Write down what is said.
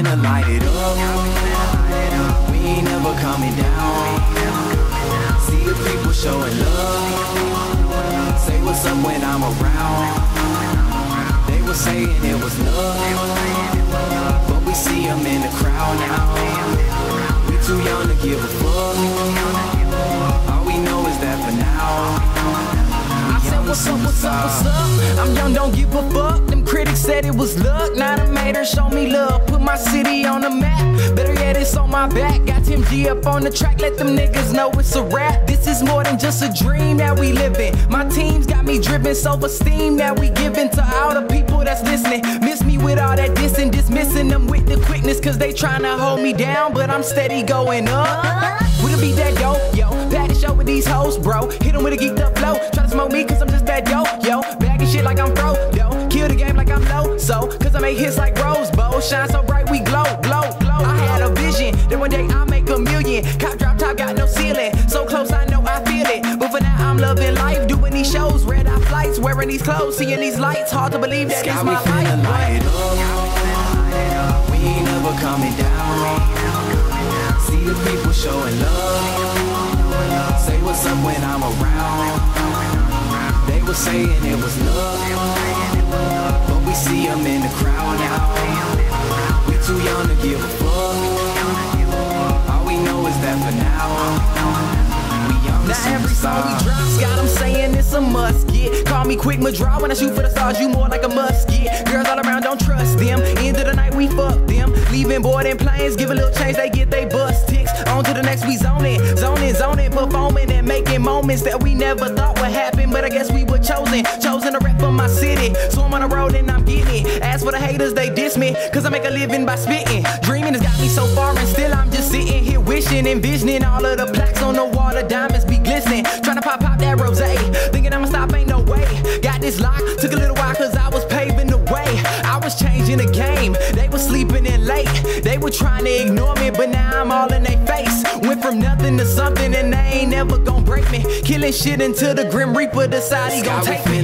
finna light it up. We ain't never coming down. See the people showing love. Say what's up when I'm around. They were saying it was love, but we see them in the crowd now. We too young to give a fuck. All we know is that for now. I said what's up, what's up, what's up? I'm young, don't give a fuck. Them critics said it was luck. Now the mater show me love, put my city on the map. Better yet, it's on my back. Got Tim G up on the track, let them niggas know it's a rap. This is more than just a dream that we living. My team's got me driven, self-esteem that we giving to all the people that's listening. Miss me with all that dissing, dismissing them with the quickness, cause they tryna hold me down, but I'm steady going up. Wouldn't be that dope, yo. Pack the show with these hoes, bro. Hit them with a geeked up flow. Try to smoke me cause I'm just that dope, yo. Bagging shit like I'm pro, yo. Kill the game like I'm low, so cause I make hits like Rose Bowl. Shine so bright we glow, glow, glow. I had a vision that one day I'll make $1 million. Cop drop top got no ceiling, so close I know I feel it. But for now I'm loving life, doing these shows, red eye flights, wearing these clothes, seeing these lights. Hard to believe that it's my life. Light it up. We ain't never coming down. See the people showing love. Say what's up when I'm around. They were saying it was love, but we see them in the crowd now. We too young to give a fuck. All we know is that for now. Now every song we drop's got them saying it's a must get. Call me quick Madra when I shoot for the stars, you more like a musket. Girls all around, don't trust them. End of the night, we fuck them. Leaving boarding planes, give a little change, they get they bus ticks. On to the next, we zoning, performing and making moments that we never thought would happen. But I guess we were chosen to rap for my city. So I'm on the road and I'm getting it. As for the haters, they diss me, cause I make a living by spitting. Dreaming has got me so far and still I'm just sitting here wishing, envisioning all of the plaques on the wall, the diamonds be glistening. Tryna pop that rose, thinking I'ma stop, ain't no way. Got this lock, took a little while cause I was paving the way. I was changing the game, they were sleeping in late. They were trying to ignore me, but now I'm all in their face. Went from nothing to something and they ain't never gonna break me. Killing shit until the Grim Reaper decide he gon' take me.